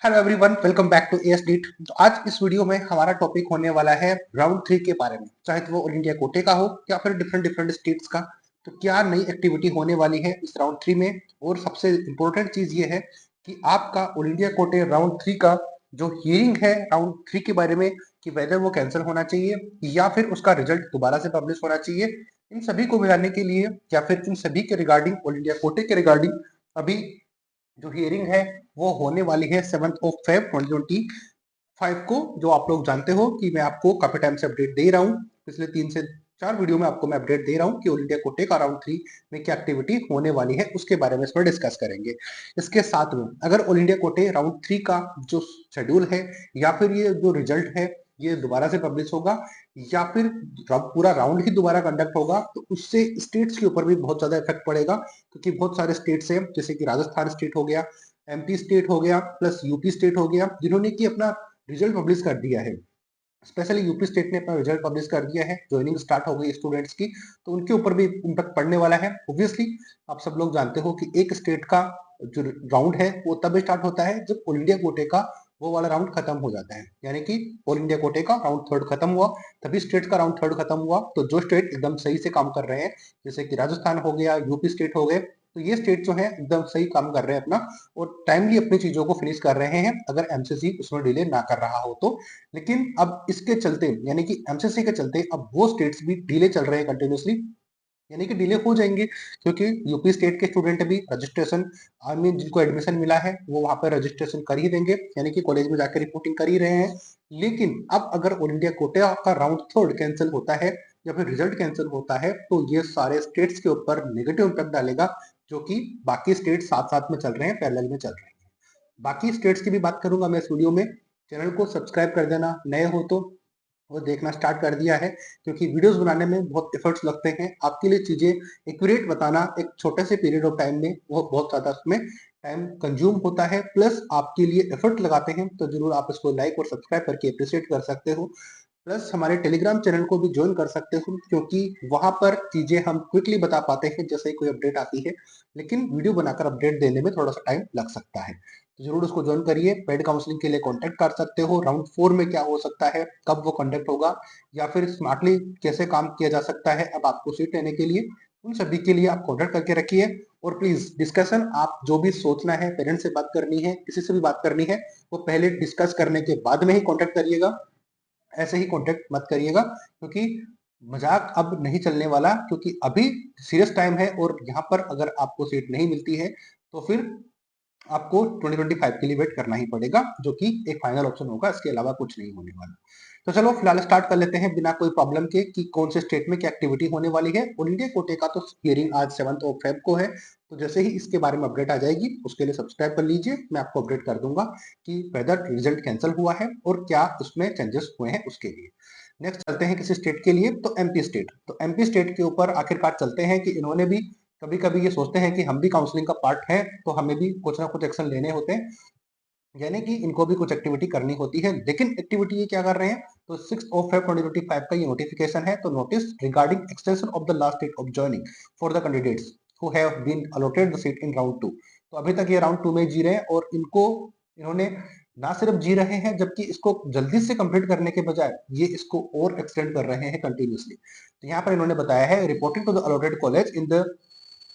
Hello everyone, welcome back to एएसडीट। तो आज इस वीडियो में हमारा टॉपिक होने वाला है राउंड 3 के बारे में, चाहे तो वो ऑल इंडिया कोटे का हो या फिर डिफरेंट डिफरेंट स्टेट्स का। तो क्या नई एक्टिविटी होने वाली है इस राउंड 3 में, और सबसे इम्पोर्टेंट चीज ये है कि आपका ऑल इंडिया कोटे राउंड 3 का जो हियरिंग है राउंड 3 के बारे में, कि वेदर वो कैंसिल होना चाहिए या फिर उसका रिजल्ट दोबारा से पब्लिश होना चाहिए, इन सभी को मिलाने के लिए या फिर इन सभी के रिगार्डिंग, ऑल इंडिया कोटे के रिगार्डिंग अभी जो हियरिंग है वो होने वाली है 7 Feb 2025 को। जो आप लोग जानते हो कि मैं आपको काफी टाइम से अपडेट दे रहा हूँ, पिछले 3 से 4 वीडियो में आपको मैं अपडेट दे रहा हूँ कि ऑल इंडिया कोटे का राउंड 3 में क्या एक्टिविटी होने वाली है, उसके बारे में इसमें डिस्कस करेंगे। इसके साथ में अगर ऑल इंडिया कोटे राउंड 3 का जो शेड्यूल है या फिर ये जो रिजल्ट है ये दोबारा से पब्लिश होगा या फिर पूरा राउंड ही दोबारा कंडक्ट होगा, तो उससे स्टेट्स के ऊपर भी बहुत ज्यादा इफेक्ट पड़ेगा, क्योंकि बहुत सारे स्टेट्स हैं जैसे कि राजस्थान स्टेट हो गया, एमपी स्टेट हो गया, प्लस यूपी स्टेट हो गया, जिन्होंने कि अपना रिजल्ट पब्लिश कर दिया है। स्पेशली यूपी स्टेट ने अपना रिजल्ट पब्लिश कर दिया है, ज्वाइनिंग स्टार्ट हो गई स्टूडेंट्स की, तो उनके ऊपर भी इम्पैक्ट पड़ने वाला है। ऑब्वियसली आप सब लोग जानते हो कि एक स्टेट का जो राउंड है वो तब स्टार्ट होता है जब ऑल इंडिया कोटे का वो वाला राउंड खत्म हो जाता है, यानी कि ऑल इंडिया कोटे का राउंड थर्ड खत्म हुआ तभी स्टेट का राउंड थर्ड खत्म हुआ। तो जो स्टेट एकदम सही से काम कर रहे हैं, जैसे कि राजस्थान हो गया, यूपी स्टेट हो गए, तो ये स्टेट जो है एकदम सही काम कर रहे हैं अपना, और टाइमली अपनी चीजों को फिनिश कर रहे हैं, अगर एमसीसी उसमें डिले ना कर रहा हो तो। लेकिन अब इसके चलते, यानी कि एमसीसी के चलते, अब वो स्टेट्स भी डिले चल रहे हैं कंटिन्यूसली, यानी कि डिले हो जाएंगे, क्योंकि यूपी स्टेट के स्टूडेंट भी रजिस्ट्रेशन, आई मीन जिनको एडमिशन मिला है वो वहां पर रजिस्ट्रेशन कर ही देंगे, यानी कि कॉलेज में जाकर रिपोर्टिंग कर ही रहे हैं। लेकिन अब अगर ऑल इंडिया कोटा का राउंड थर्ड कैंसिल होता है या फिर रिजल्ट कैंसिल होता है, तो ये सारे स्टेट्स के ऊपर नेगेटिव इम्पैक्ट डालेगा, जो कि बाकी स्टेट साथ साथ में चल रहे हैं, पैरेलल में चल रहे हैं। बाकी स्टेट्स की भी बात करूंगा मैं इस वीडियो में। चैनल को सब्सक्राइब कर देना, नए हो तो वो देखना स्टार्ट कर दिया है, क्योंकि वीडियोस बनाने में बहुत एफर्ट्स लगते हैं, आपके लिए चीजें एक्यूरेट बताना एक छोटे से पीरियड ऑफ टाइम में वो बहुत ज्यादा उसमें टाइम कंज्यूम होता है, प्लस आपके लिए एफर्ट लगाते हैं, तो जरूर आप इसको लाइक और सब्सक्राइब करके अप्रिशिएट कर सकते हो। प्लस हमारे टेलीग्राम चैनल को भी ज्वाइन कर सकते हो, क्योंकि वहां पर चीजें हम क्विकली बता पाते हैं जैसे ही कोई अपडेट आती है, लेकिन वीडियो बनाकर अपडेट देने में थोड़ा सा टाइम लग सकता है। तो जरूर उसको ज्वाइन करिए। पेड काउंसलिंग के लिए कांटेक्ट कर सकते हो, राउंड 4 में क्या हो सकता है, कब वो कंडक्ट होगा, या फिर स्मार्टली कैसे काम किया जा सकता है अब आपको सीट लेने के लिए, उन सभी के लिए आप कॉन्टेक्ट करके रखिए। और प्लीज डिस्कशन, आप जो भी सोचना है, पेरेंट्स से बात करनी है, किसी से भी बात करनी है, वो पहले डिस्कस करने के बाद में ही कॉन्टेक्ट करिएगा, ऐसे ही कॉन्टेक्ट मत करिएगा, क्योंकि मजाक अब नहीं चलने वाला, क्योंकि अभी सीरियस टाइम है, और यहाँ पर अगर आपको सीट नहीं मिलती है तो फिर आपको 2025 के लिए वेट करना ही पड़ेगा, जो कि एक फाइनल ऑप्शन होगा, इसके अलावा कुछ नहीं होने वाला। तो चलो फिलहाल स्टार्ट कर लेते हैं बिना कोई प्रॉब्लम के कि कौन से स्टेट में क्या एक्टिविटी होने वाली है। ऑल इंडिया कोटे का तो हियरिंग आज 7 Feb को है, तो जैसे ही इसके बारे में अपडेट आ जाएगी उसके लिए सब्सक्राइब कर लीजिए, मैं आपको अपडेट कर दूंगा कि वेदर रिजल्ट कैंसिल हुआ है और क्या उसमें चेंजेस हुए हैं उसके लिए। नेक्स्ट चलते हैं किसी स्टेट के लिए, तो एमपी स्टेट। तो एमपी स्टेट के ऊपर आखिरकार चलते हैं कि इन्होंने भी कभी कभी ये सोचते हैं कि हम भी काउंसलिंग का पार्ट है, तो हमें भी कुछ ना कुछ एक्शन लेने होते हैं, यानी कि इनको भी कुछ एक्टिविटी करनी होती है। लेकिन एक्टिविटी ये क्या कर रहे हैं, तो 6 Feb 2025 का ये नोटिफिकेशन है, तो notice regarding extension of the last date of joining for the candidates who have been allotted the seat in round 2। तो अभी तक ये राउंड 2 में जी रहे हैं, और इनको इन्होंने ना सिर्फ जी रहे हैं, जबकि इसको जल्दी से कंप्लीट करने के बजाय ये इसको और एक्सटेंड कर रहे हैं कंटिन्यूसली। तो यहाँ पर इन्होंने बताया है, reporting to the allotted college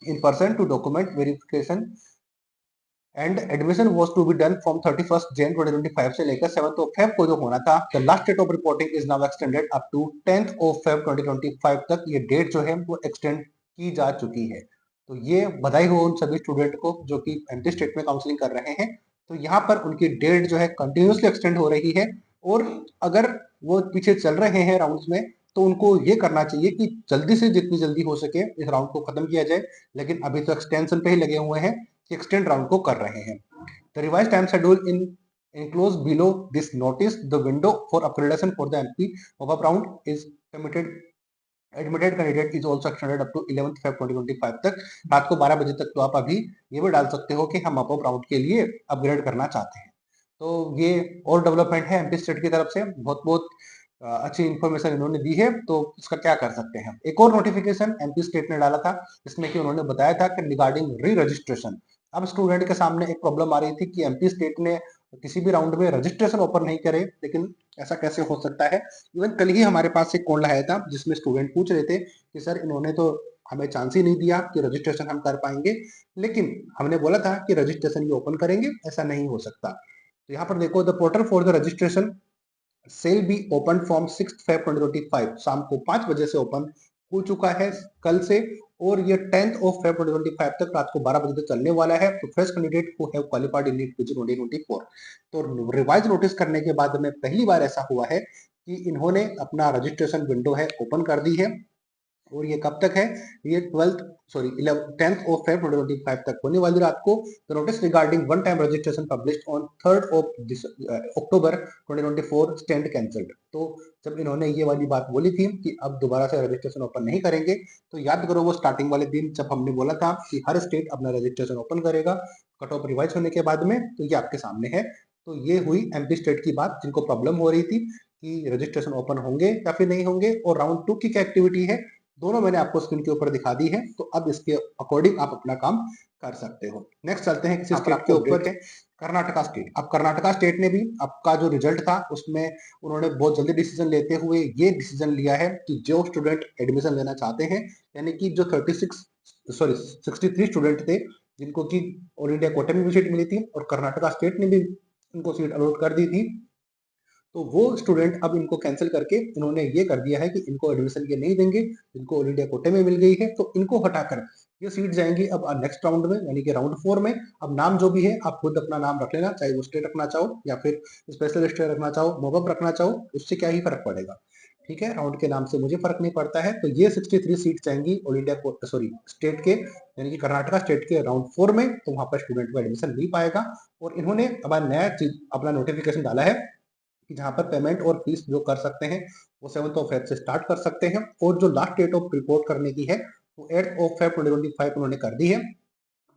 in person to document verification and admission was to be done from 31 Jan 2025 से लेकर 7 Feb को जो होना था, the last date of reporting is now extended up to 10 Feb 2025 तक ये डेट जो है वो एक्सटेंड की जा चुकी है। तो ये बधाई हो उन सभी स्टूडेंट को जो कि एमपी स्टेट में काउंसलिंग कर रहे हैं। तो यहाँ पर उनकी डेट जो है कंटिन्यूसली एक्सटेंड हो रही है, और अगर वो पीछे चल रहे हैं राउंड्स में, तो उनको ये करना चाहिए कि जल्दी से जितनी जल्दी हो सके इस राउंड को खत्म किया जाए, लेकिन अभी तो एक्सटेंशन पे ही लगे हुए हैं कि एक्सटेंड राउंड को कर रहे हैं। The revise time schedule in enclosed below this notice, the window for accreditation for the MP pop-up round is permitted admitted candidate is also extended up to 11 Feb 2025 तक। रात को 12 बजे तक तो आप अभी ये भी डाल सकते हो कि हम अप राउंड के लिए अपग्रेड करना चाहते हैं। तो ये और डेवलपमेंट है एमपी स्टेट की तरफ से, बहुत बहुत अच्छी इन्फॉर्मेशन इन्होंने दी है, तो इसका क्या कर सकते हैं। एक और नोटिफिकेशन एमपी स्टेट ने डाला था, जिसमें कि उन्होंने बताया था कि रिगार्डिंग री रजिस्ट्रेशन, अब स्टूडेंट के सामने एक प्रॉब्लम आ रही थी कि एमपी स्टेट ने तो किसी भी राउंड में रजिस्ट्रेशन ओपन नहीं करे, लेकिन ऐसा कैसे हो सकता है? इवन कल ही हमारे पास एक कॉल आया था जिसमें स्टूडेंट पूछ रहे थे कि सर इन्होंने तो हमें चांस ही नहीं दिया कि रजिस्ट्रेशन हम कर पाएंगे, लेकिन हमने बोला था कि रजिस्ट्रेशन भी ओपन करेंगे, ऐसा नहीं हो सकता। तो यहाँ पर देखो, the portal for the registration shall be open from 6 Feb 2025, शाम को 5 बजे से ओपन हो चुका है कल से, और ये 10 Feb 2025 तक रात को 12 बजे तक चलने वाला है। तो fresh candidate who have qualified in NEET PG 2024, तो रिवाइज नोटिस करने के बाद में पहली बार ऐसा हुआ है कि इन्होंने अपना रजिस्ट्रेशन विंडो है ओपन कर दी है। और ये कब तक है? ये 10th of Feb 2025 तक होने वाली रात को। The notice regarding one time registration published on 3rd October 2024 stand cancelled. तो जब इन्होंने ये वाली बात बोली थी कि अब दोबारा से रजिस्ट्रेशन ओपन नहीं करेंगे, तो याद करो वो स्टार्टिंग वाले दिन जब हमने बोला था कि हर स्टेट अपना रजिस्ट्रेशन ओपन करेगा कट ऑफ रिवाइज होने के बाद में, तो ये आपके सामने है। तो ये हुई एमपी स्टेट की बात, जिनको प्रॉब्लम हो रही थी कि रजिस्ट्रेशन ओपन होंगे या फिर नहीं होंगे, और राउंड 2 की क्या एक्टिविटी है, दोनों मैंने आपको स्क्रीन के ऊपर दिखा दी है। तो अब इसके अकॉर्डिंग आप अपना काम कर सकते हो। नेक्स्ट चलते हैं किसी स्टेट के ऊपर है, कर्नाटका स्टेट। अब कर्नाटका स्टेट ने भी आपका जो रिजल्ट था उसमें उन्होंने बहुत जल्दी डिसीजन लेते हुए ये डिसीजन लिया है कि जो स्टूडेंट एडमिशन लेना चाहते हैं, यानी कि जो 63 स्टूडेंट थे जिनको कि ऑल इंडिया कोटे में भी सीट मिली थी और कर्नाटका स्टेट ने भी उनको सीट अलॉट कर दी थी, तो वो स्टूडेंट अब इनको कैंसिल करके इन्होंने ये कर दिया है कि इनको एडमिशन ये नहीं देंगे, इनको ऑल इंडिया कोटे में मिल गई है, तो इनको हटाकर ये सीट जाएंगी अब नेक्स्ट राउंड में, यानी कि राउंड 4 में। अब नाम जो भी है आप खुद अपना नाम रख लेना, चाहे वो स्टेट रखना चाहो या फिर स्पेशल स्टेट रखना चाहो, मोबअप रखना चाहो, उससे क्या ही फर्क पड़ेगा। ठीक है, राउंड के नाम से मुझे फर्क नहीं पड़ता है। तो ये 63 सीट जाएंगी ऑल इंडिया को, सॉरी स्टेट के, यानी कि कर्नाटका स्टेट के राउंड 4 में, तो वहां पर स्टूडेंट को एडमिशन नहीं पाएगा। और इन्होंने अब नया चीज अपना नोटिफिकेशन डाला है कि जहां पर पेमेंट और फीस जो कर सकते हैं वो 7th ऑफ फेब से स्टार्ट कर सकते हैं, और जो लास्ट डेट ऑफ रिपोर्ट करने की है वो 8th ऑफ फेब 2025 उन्होंने कर दी है।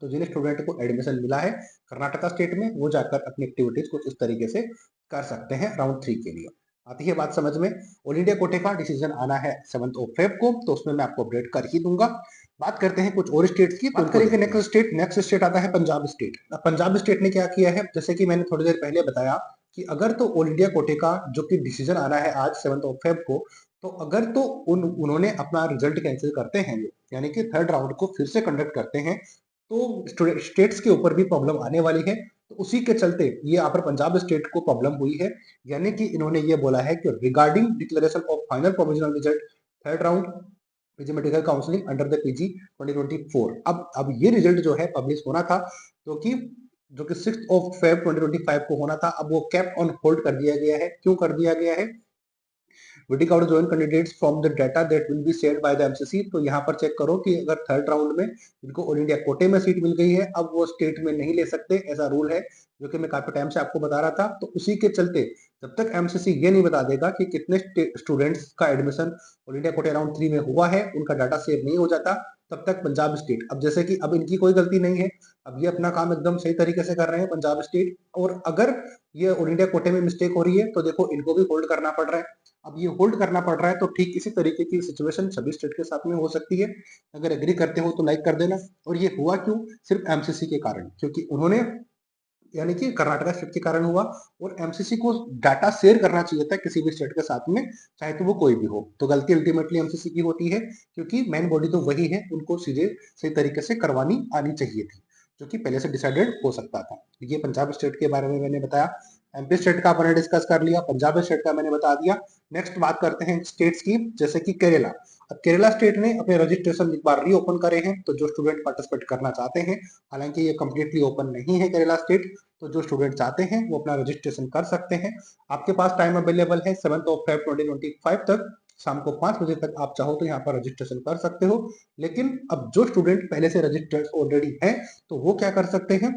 तो जिन स्टूडेंट को एडमिशन मिला है कर्नाटका स्टेट में, वो जाकर अपनी एक्टिविटीज कुछ इस तरीके से कर सकते हैं राउंड 3 के लिए। आती है बात समझ में। ऑल इंडिया कोटे का डिसीजन आना है 7th ऑफ फेब को, तो उसमें मैं आपको अपडेट कर ही दूंगा। बात करते हैं कुछ और स्टेट्स की। बात करेंगे नेक्स्ट स्टेट आता है पंजाब स्टेट। पंजाब स्टेट ने क्या किया है, जैसे कि मैंने थोड़ी देर पहले बताया कि अगर तो ऑल इंडिया कोटे का जो कि डिसीजन आ रहा है आज 7th ऑफ फेब को, तो अगर तो उन्होंने अपना रिजल्ट कैंसिल करते हैं, यानी कि थर्ड राउंड को फिर से कंडक्ट करते हैं, तो स्टेट्स के ऊपर भी प्रॉब्लम आने वाली है। तो उसी के चलते ये यहाँ पर पंजाब स्टेट को प्रॉब्लम हुई है, यानी कि इन्होंने ये बोला है कि regarding declaration of final provisional result third round PG medical counselling under the PG 2024, अब ये रिजल्ट जो है पब्लिश होना था, क्योंकि जो कि 6 ऑफ फेब 2025 को होना था, अब वो कैप ऑन होल्ड कर दिया गया है। क्यों कर दिया गया है? Waiting out join candidates from the data that will be shared by the MCC. तो यहाँ पर चेक करो कि अगर थर्ड राउंड में इनको ऑल इंडिया कोटे में सीट मिल गई है, अब वो स्टेट में नहीं ले सकते, ऐसा रूल है जो कि मैं काफी टाइम से आपको बता रहा था। तो उसी के चलते जब तक एमसीसी ये नहीं बता देगा कि कितने स्टूडेंट्स का एडमिशन ऑल इंडिया कोटे राउंड 3 में हुआ है, उनका डाटा शेयर नहीं हो जाता, तब तक पंजाब स्टेट, अब जैसे कि अब इनकी कोई गलती नहीं है, अब ये अपना काम एकदम सही तरीके से कर रहे हैं पंजाब स्टेट, और अगर ये ऑल इंडिया कोटे में मिस्टेक हो रही है तो देखो इनको भी होल्ड करना पड़ रहा है। अब ये होल्ड करना पड़ रहा है, तो ठीक इसी तरीके की सिचुएशन सभी स्टेट के साथ में हो सकती है। अगर एग्री करते हो तो लाइक कर देना। और ये हुआ क्यों? सिर्फ एमसीसी के कारण, क्योंकि उन्होंने, यानी कि कर्नाटका स्टेट के कारण हुआ, और एमसीसी को डाटा शेयर करना चाहिए था किसी भी स्टेट के साथ में, चाहे तो वो कोई भी हो। तो गलती अल्टीमेटली एमसीसी की होती है, क्योंकि मेन बॉडी तो वही है, उनको चीजें सही तरीके से करवानी आनी चाहिए थी, जो कि पहले से डिसाइडेड हो सकता था। ये पंजाब स्टेट के बारे में मैंने बताया। एमपी स्टेट का अपने डिस्कस कर लिया, पंजाब स्टेट का मैंने बता दिया। नेक्स्ट बात करते हैं स्टेट्स की, जैसे कि केरला। अब केरला स्टेट ने अपने रजिस्ट्रेशन एक बार रीओपन करे हैं, तो जो स्टूडेंट पार्टिसिपेट करना चाहते हैं, हालांकि ये कंप्लीटली ओपन नहीं है केरला स्टेट, तो जो स्टूडेंट चाहते हैं वो अपना रजिस्ट्रेशन कर सकते हैं। आपके पास टाइम अवेलेबल है 7th ऑफ फेब 2025 तक, शाम को 5 बजे तक आप चाहो तो यहाँ पर रजिस्ट्रेशन कर सकते हो। लेकिन अब जो स्टूडेंट पहले से रजिस्टर्ड ऑलरेडी है, तो वो क्या कर सकते हैं,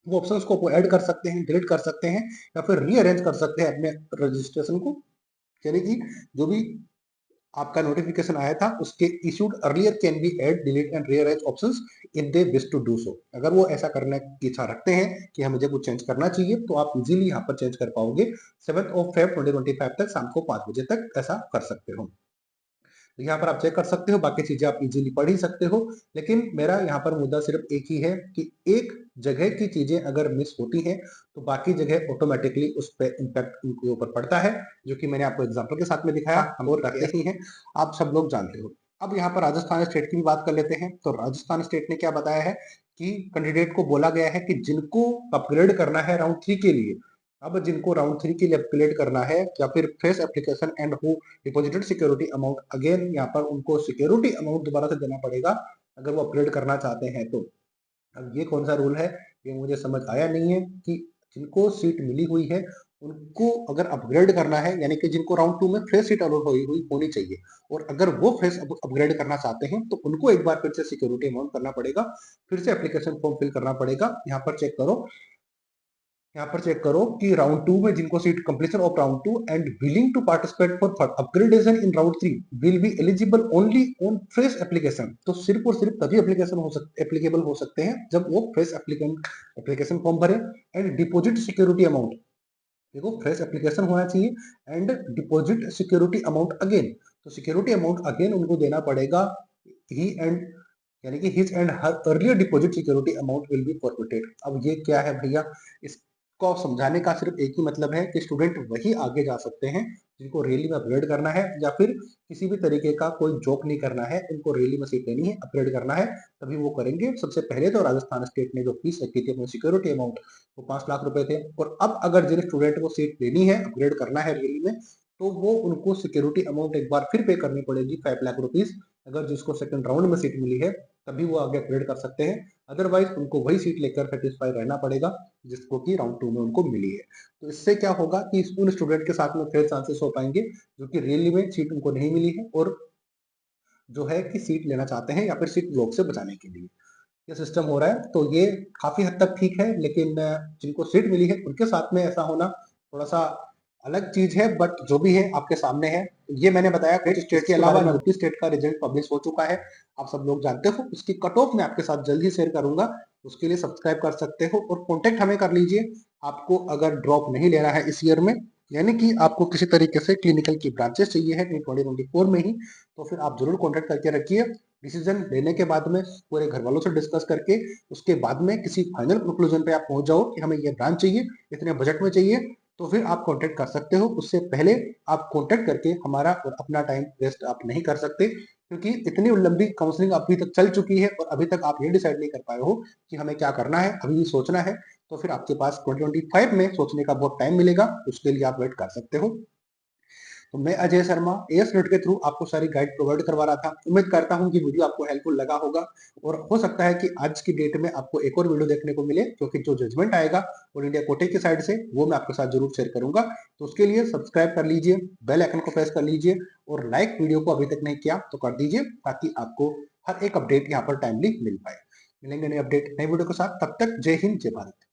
वो ऑप्शंस को ऐड कर सकते हैं, डिलीट कर सकते हैं, या फिर रीअरेंज कर सकते हैं अपने रजिस्ट्रेशन को, यानी कि जो भी आपका नोटिफिकेशन आया था उसके issued earlier can be add delete and rearrange options if they wish to do so. अगर वो ऐसा करने की इच्छा रखते हैं कि हम मुझे कुछ चेंज करना चाहिए, तो आप इजीली यहाँ पर चेंज कर पाओगे। 7th ऑफ फेब 2025 तक शाम को 5 बजे तक ऐसा कर सकते हो। तो यहाँ पर आप चेक कर सकते हो, बाकी चीजें आप इजीली पढ़ ही सकते हो। लेकिन मेरा यहाँ पर मुद्दा सिर्फ एक ही है कि एक जगह की चीजें अगर मिस होती हैं तो बाकी जगह ऑटोमेटिकली उस पर इम्पैक्ट उनके ऊपर पड़ता है, जो कि मैंने आपको एग्जाम्पल के साथ में दिखाया। हम और करते ही हैं, आप सब लोग जानते हो। अब यहाँ पर राजस्थान स्टेट की भी बात कर लेते हैं। तो राजस्थान स्टेट ने क्या बताया है कि कैंडिडेट को बोला गया है कि जिनको अपग्रेड करना है राउंड 3 के लिए, अब जिनको राउंड 3 के लिए अपग्रेड करना है या फिर face application and who deposited security amount again, यहाँ पर उनको सिक्योरिटी अमाउंट दोबारा से देना पड़ेगा अगर वो अपग्रेड करना चाहते हैं तो। अब ये कौन सा रूल है, ये मुझे समझ आया नहीं है कि जिनको सीट मिली हुई है उनको अगर अपग्रेड करना है, यानी कि जिनको राउंड 2 में फ्रेश सीट अलॉट हुई हुई होनी चाहिए, और अगर वो फ्रेश अपग्रेड करना चाहते हैं तो उनको एक बार फिर से सिक्योरिटी अमाउंट करना पड़ेगा, फिर से एप्लीकेशन फॉर्म फिल करना पड़ेगा। यहाँ पर चेक करो कि राउंड 2 में जिनको seat completion of round 2 and willing to participate for upgradation in round 3 will be eligible only on fresh application. तो सिर्फ और सिर्फ तभी एप्लीकेबल हो सकते हैं जब वो फ्रेश एप्लीकेशन फॉर्म भरे एंड डिपॉजिट सिक्योरिटी अमाउंट, देखो फ्रेश एप्लीकेशन होना चाहिए and deposit security amount again, तो सिक्योरिटी अमाउंट अगेन उनको देना पड़ेगा। ही एंड यानी कि his and her earlier deposit security amount will be forfeited. अब ये क्या है भैया, इसको समझाने का सिर्फ एक ही मतलब है कि स्टूडेंट वही आगे जा सकते हैं जिनको रैली में अपग्रेड करना है या फिर किसी भी तरीके का कोई जॉब नहीं करना है, उनको रैली में सीट लेनी है, अपग्रेड करना है, तभी वो करेंगे। सबसे पहले तो राजस्थान स्टेट ने जो फीस रखी थी अपनी सिक्योरिटी अमाउंट वो 5 लाख रुपए थे, और अब अगर जिन स्टूडेंट को सीट लेनी है, अपग्रेड करना है रैली में, तो वो उनको सिक्योरिटी अमाउंट एक बार फिर पे करनी पड़ेगी 5 लाख रुपीज। अगर जिसको सेकंड राउंड में सीट मिली है तभी वो आगे अपग्रेड कर सकते हैं, अदरवाइज उनको वही सीट लेकर सेटिस्फाई रहना पड़ेगा जिसको कि राउंड 2 में उनको मिली है। तो इससे क्या होगा कि उन स्टूडेंट के साथ में फिर चांसेस हो पाएंगे जो कि रैली में सीट उनको नहीं मिली है और जो है कि सीट लेना चाहते हैं या फिर सीट ब्लॉक से बचाने के लिए ये सिस्टम हो रहा है। तो ये काफी हद तक ठीक है, लेकिन जिनको सीट मिली है उनके साथ में ऐसा होना थोड़ा सा अलग चीज है, बट जो भी है आपके सामने है। ये मैंने बताया कुछ स्टेट के अलावा यूपी स्टेट का रिजल्ट पब्लिश हो चुका है, आप सब लोग जानते हो। उसकी कट ऑफ मैं आपके साथ जल्द ही शेयर करूंगा, उसके लिए सब्सक्राइब कर सकते हो और कॉन्टेक्ट हमें कर लीजिए। आपको अगर ड्रॉप नहीं लेना है इस ईयर में, यानी कि आपको किसी तरीके से क्लिनिकल की ब्रांचेस चाहिए है 2024 में ही, तो फिर आप जरूर कॉन्टेक्ट करके रखिए। डिसीजन लेने के बाद में पूरे घर वालों से डिस्कस करके उसके बाद में किसी फाइनल कंक्लूजन पे आप पहुंच जाओ कि हमें ये ब्रांच चाहिए, इतने बजट में चाहिए, तो फिर आप कांटेक्ट कर सकते हो। उससे पहले आप कांटेक्ट करके हमारा और अपना टाइम वेस्ट आप नहीं कर सकते, क्योंकि इतनी लंबी काउंसलिंग अभी तक चल चुकी है और अभी तक आप ये डिसाइड नहीं कर पाए हो कि हमें क्या करना है, अभी भी सोचना है। तो फिर आपके पास 2025 में सोचने का बहुत टाइम मिलेगा, उसके लिए आप वेट कर सकते हो। तो मैं अजय शर्मा एएस नेट के थ्रू आपको सारी गाइड प्रोवाइड करवा रहा था। उम्मीद करता हूं कि वीडियो आपको हेल्पफुल लगा होगा, और हो सकता है कि आज की डेट में आपको एक और वीडियो देखने को मिले, क्योंकि जो जजमेंट आएगा ऑल इंडिया कोटे की साइड से वो मैं आपके साथ जरूर शेयर करूंगा। तो उसके लिए सब्सक्राइब कर लीजिए, बेल आइकन को प्रेस कर लीजिए, और लाइक वीडियो को अभी तक नहीं किया तो कर दीजिए, ताकि आपको हर एक अपडेट यहाँ पर टाइमली मिल पाए। मिलेंगे नए अपडेट नए वीडियो के साथ, तब तक जय हिंद जय भारत।